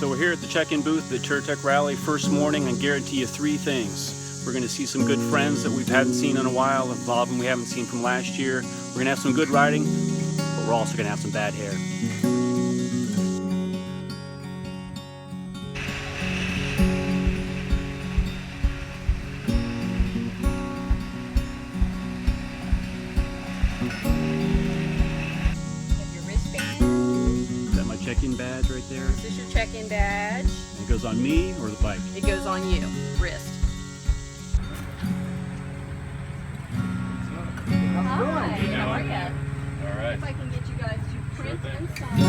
So we're here at the check-in booth at Touratech Rally, first morning, and guarantee you 3 things. We're going to see some good friends that we haven't seen in a while, a lot of them we haven't seen from last year. We're going to have some good riding, but we're also going to have some bad hair. Check-in badge right there. This is your check-in badge. It goes on me or the bike? It goes on you, wrist. Hi, how are you? All right. If I can get you guys to print inside.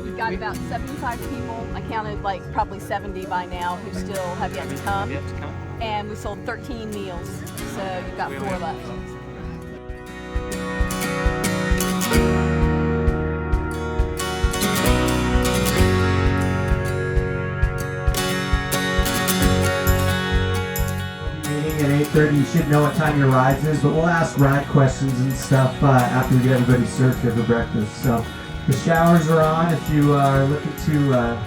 We've got about 75 people. I counted like probably 70 by now who still have yet to come. And we sold 13 meals, so you've got 4 left. Meeting at 8:30. You should know what time your rides is, but we'll ask ride questions and stuff after we get everybody served here for breakfast. So the showers are on if you are looking to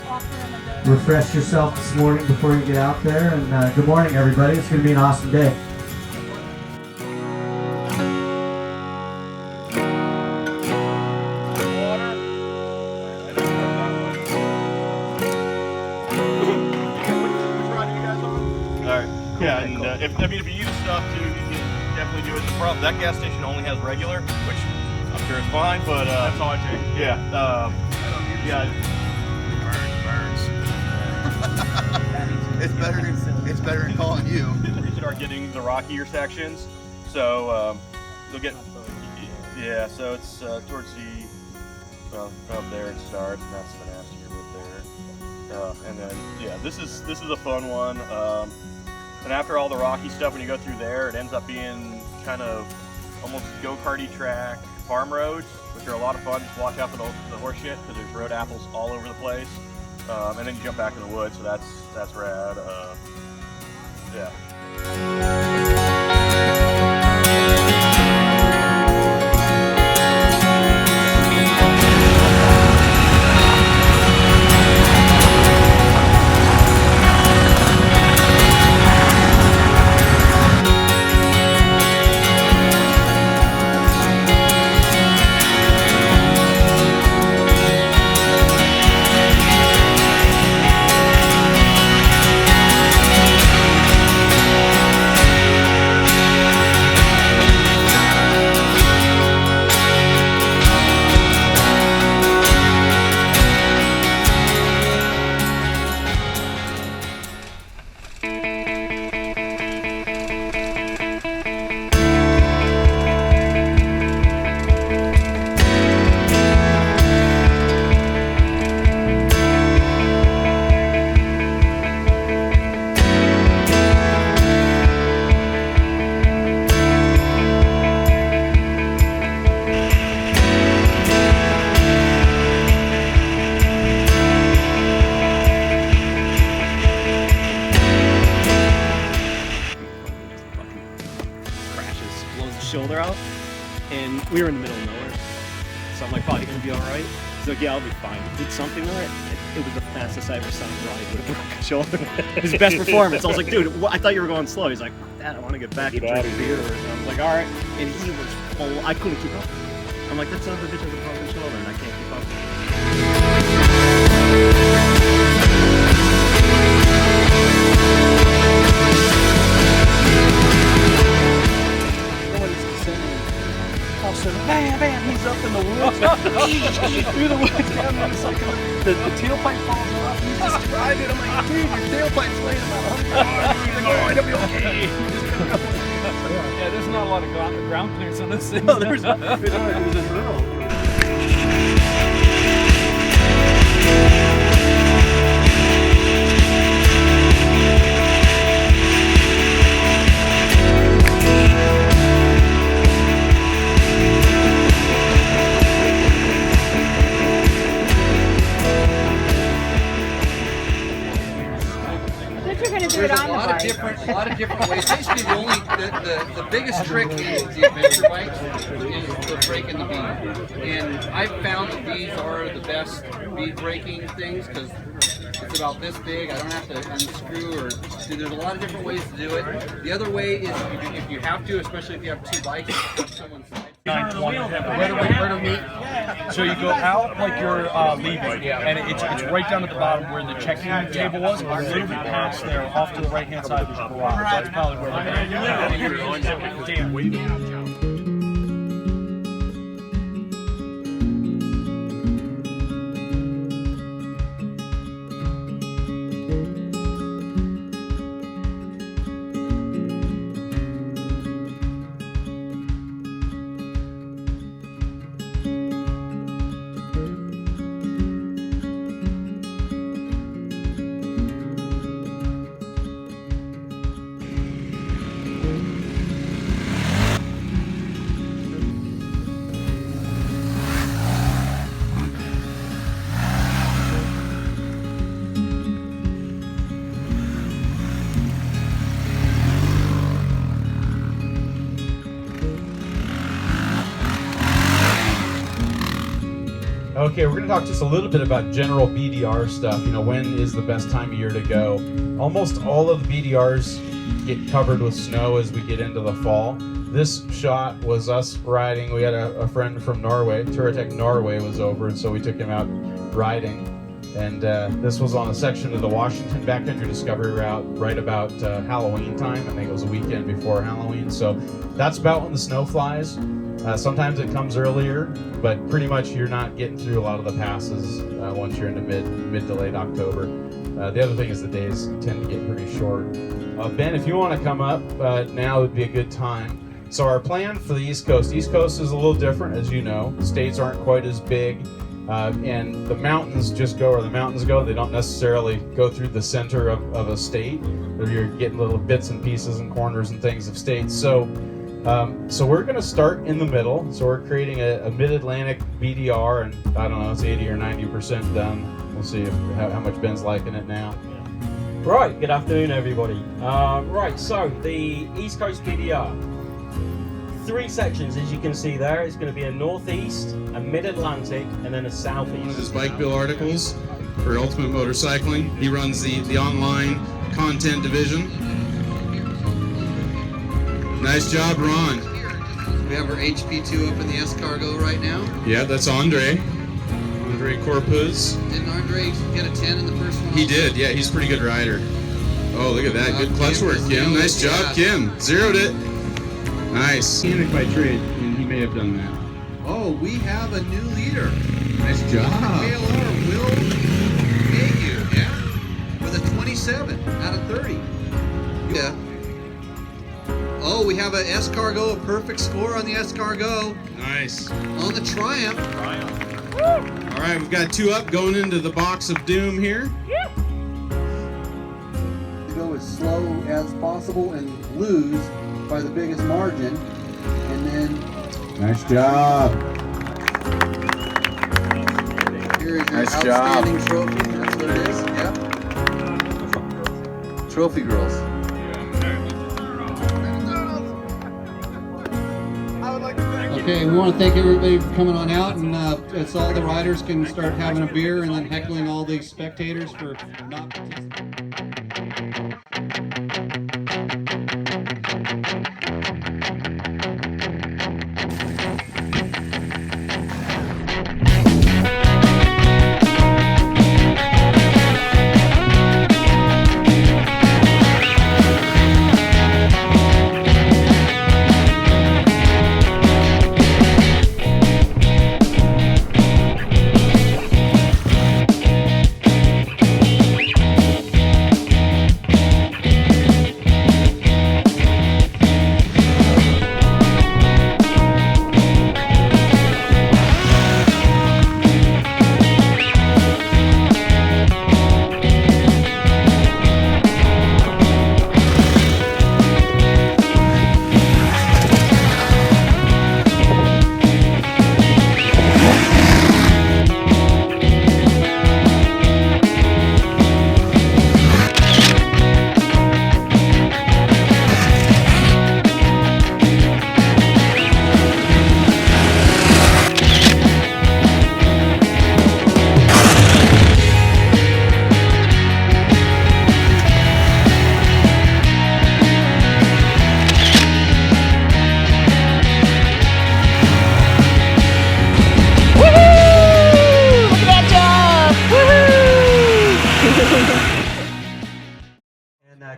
refresh yourself this morning before you get out there. And good morning, everybody. It's going to be an awesome day. Yeah, and if you use stuff too, you can definitely do it. The problem, that gas station only has regular, which I'm sure is fine, but that's all I take. Yeah, yeah. It's better than calling you. We start getting the rockier sections, so they'll get. Yeah, so it's towards the up there it starts, and that's the nastier bit there. And then yeah, this is a fun one. And after all the rocky stuff, when you go through there, it ends up being kind of almost go-karty track farm roads, which are a lot of fun. Just watch out for the horse shit, because there's road apples all over the place. And then you jump back in the woods, so that's rad. Yeah. Shoulder out, and we were in the middle of nowhere, so I'm like, probably gonna be all right. He's like, yeah, I'll be fine. Did something all right? It was the fastest I ever saw him ride with a broken shoulder. His best performance. I was like, dude, I thought you were going slow. He's like, fuck that, I want to get back and drink beer. And I was like, all right, and he was full. I couldn't keep up. I'm like, that son of a bitch has a broken shoulder, and I can't keep up. Bam, bam, he's up in the woods. Through the woods down there. It's like the tailpipe falls off. He's just driving. I'm like, dude, your tailpipe's laying about 100 miles. Oh, it'll be okay. Yeah, there's not a lot of ground clearance on this thing. No, there's not. It was a drill. But you're going to do it on the bike. Different a lot of different ways. Basically, the biggest trick in the adventure bikes is the brake and the bead. And I've found that these are the best bead braking things because it's about this big. I don't have to unscrew or do. There's a lot of different ways to do it. The other way is if you have to, especially if you have two bikes, you have someone's side. 920. Where to meet? So you go out like you're leaving, and it's right down at the bottom where the check-in table was. A little bit past there, off to the right-hand side is the garage. That's probably where we're going. Okay, we're going to talk just a little bit about general BDR stuff. You know, when is the best time of year to go? Almost all of the BDRs get covered with snow as we get into the fall. This shot was us riding. We had a friend from Norway, Touratech Norway was over, and so we took him out riding. And this was on a section of the Washington Backcountry Discovery Route right about Halloween time. I think it was a weekend before Halloween. So that's about when the snow flies. Sometimes it comes earlier, but pretty much you're not getting through a lot of the passes once you're into mid to late October. The other thing is the days tend to get pretty short. Ben, if you want to come up, now would be a good time. So our plan for the East Coast is a little different, as you know. States aren't quite as big, and the mountains just go where the mountains go. They don't necessarily go through the center of a state. You're getting little bits and pieces and corners and things of states. So we're going to start in the middle. So we're creating a mid-Atlantic BDR, and I don't know, it's 80 or 90% done. We'll see how much Ben's liking it now. Right, good afternoon everybody. Right, so the East Coast BDR. 3 sections, as you can see there. It's going to be a northeast, a mid-Atlantic, and then a southeast. One of his bike bill articles for Ultimate Motorcycling. He runs the online content division. Nice job, Ron. We have our HP2 up in the S-Cargo right now. Yeah, that's Andre Corpuz. Didn't Andre get a 10 in the first one? He did, yeah, he's a pretty good rider. Oh, look at that, good clutch work, Kim. Nice job, Kim. Zeroed it. Nice. Mechanic by trade, and he may have done that. Oh, we have a new leader. Nice job. KLR, Will Mayhew, yeah? With a 27 out of 30. Yeah. Oh, we have a S-Cargo, a perfect score on the S-Cargo. Nice. On the Triumph. All right, we've got 2 up going into the box of doom here. Go as slow as possible and lose by the biggest margin, and then nice job. Here is your nice outstanding job. trophy. That's what it is. Yep. Trophy girls. Okay, we want to thank everybody for coming on out, and it's all the riders can start having a beer and then heckling all these spectators for not participating.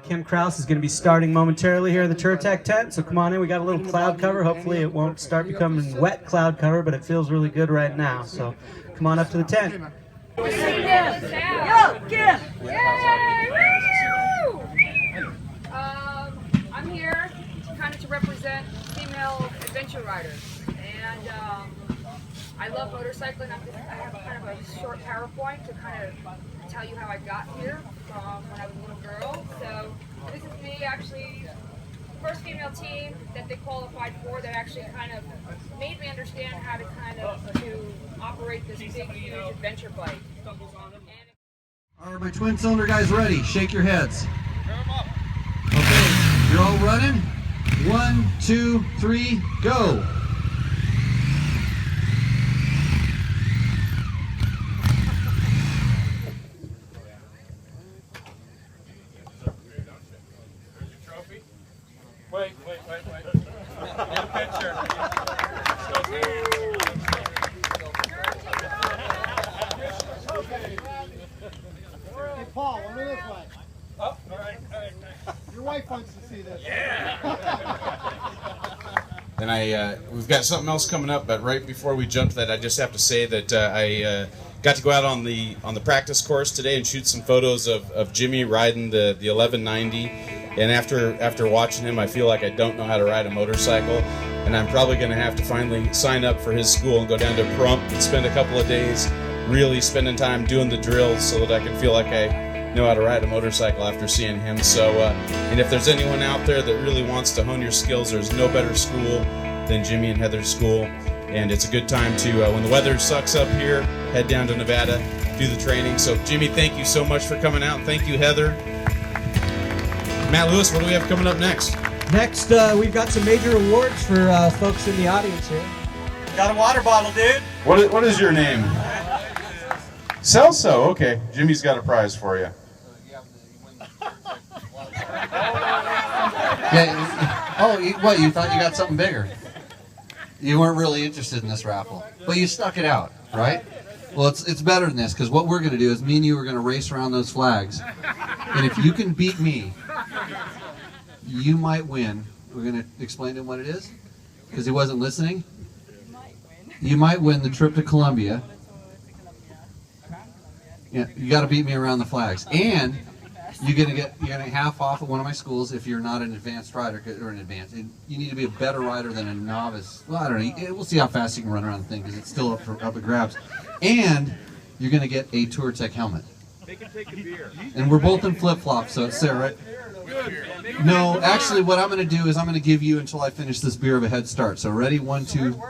Kim Krause is going to be starting momentarily here in the Touratech tent, so come on in. We got a little cloud cover. Hopefully it won't start becoming wet cloud cover, but it feels really good right now. So come on up to the tent. Yo, Kim! Yay! Woo! I'm here kind of to represent female adventure riders, and I love motorcycling. I have kind of a short PowerPoint to kind of tell you how I got here from when I was a little girl. So this is me, actually, first female team that they qualified for that actually kind of made me understand how to kind of to operate this big, huge adventure bike. All right, my twin cylinder guys ready. Shake your heads. Okay, you're all running. 1, 2, 3, go. Wait. Get a picture. Hey, Paul, over this way. Oh, all right. Your wife wants to see this. Yeah. And we've got something else coming up, but right before we jump to that, I just have to say that I got to go out on the practice course today and shoot some photos of Jimmy riding the 1190. And after watching him, I feel like I don't know how to ride a motorcycle, and I'm probably going to have to finally sign up for his school and go down to Prump and spend a couple of days really spending time doing the drills so that I can feel like I know how to ride a motorcycle after seeing him. So, and if there's anyone out there that really wants to hone your skills, there's no better school than Jimmy and Heather's school, and it's a good time to, when the weather sucks up here, head down to Nevada, do the training. So, Jimmy, thank you so much for coming out. Thank you, Heather. Matt Lewis, what do we have coming up next? Next, we've got some major awards for folks in the audience here. Got a water bottle, dude. What is your name? Celso, okay. Jimmy's got a prize for you. Yeah. Oh, what? You thought you got something bigger? You weren't really interested in this raffle, but you stuck it out, right? Well, it's better than this, because what we're going to do is me and you are going to race around those flags, and if you can beat me, you might win. We're going to explain to him what it is, because he wasn't listening. You might win the trip to Colombia. Yeah, you got to beat me around the flags, and you're gonna half off at one of my schools if you're not an advanced rider or an advanced. You need to be a better rider than a novice. Well, I don't know. We'll see how fast you can run around the thing, because it's still up for grabs. And you're gonna get a Touratech helmet. They can take a beer. And we're both in flip-flops, so it's there, right? No, actually, what I'm going to do is I'm going to give you, until I finish this beer, of a head start. So ready, 1, 2,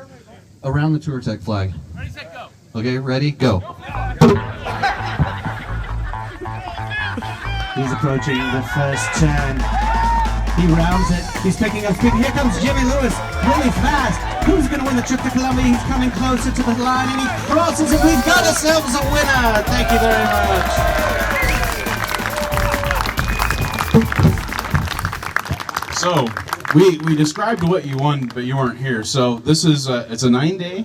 around the Touratech flag. Ready, set, go. Okay, ready, go. He's approaching the first turn. He rounds it. He's picking up speed. Here comes Jimmy Lewis, really fast. Who's going to win the trip to Colombia? He's coming closer to the line, and he crosses it. We've got ourselves a winner. Thank you very much. So, we described what you won, but you weren't here. So this is it's a 9-day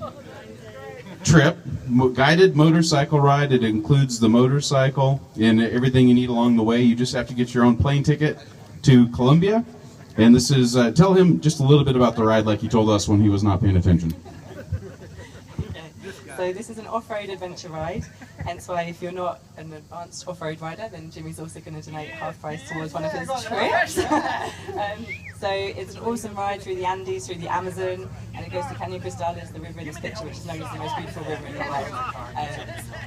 trip, guided motorcycle ride. It includes the motorcycle and everything you need along the way. You just have to get your own plane ticket to Colombia. And this is, tell him just a little bit about the ride like he told us when he was not paying attention. So this is an off-road adventure ride, hence why if you're not an advanced off-road rider, then Jimmy's also going to donate half price towards one of his trips. So it's an awesome ride through the Andes, through the Amazon, and it goes to Caño Cristales, the river in this picture, which is known as the most beautiful river in the world.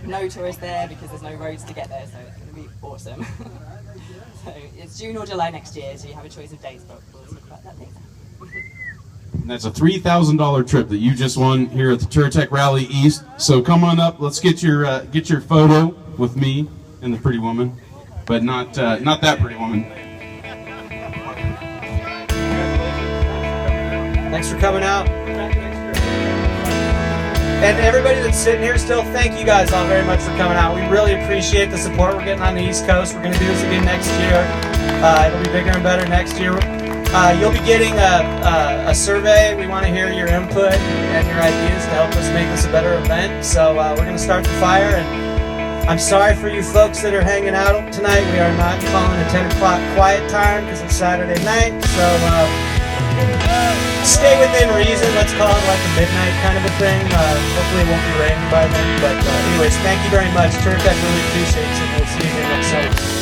No tourists there because there's no roads to get there, so it's going to be awesome. So it's June or July next year, so you have a choice of dates, but we'll talk about that later. And that's a $3,000 trip that you just won here at the Touratech Rally East. So come on up, let's get your photo with me and the pretty woman, but not that pretty woman. Thanks for coming out. And everybody that's sitting here still, thank you guys all very much for coming out. We really appreciate the support we're getting on the East Coast. We're going to do this again next year. It'll be bigger and better next year. You'll be getting a survey. We want to hear your input and your ideas to help us make this a better event. So we're going to start the fire, and I'm sorry for you folks that are hanging out tonight. We are not calling a 10 o'clock quiet time because it's Saturday night. So stay within reason. Let's call it like a midnight kind of a thing. Hopefully it won't be raining by then. But anyways, thank you very much. Touratech really appreciates it. We'll see you again next Saturday.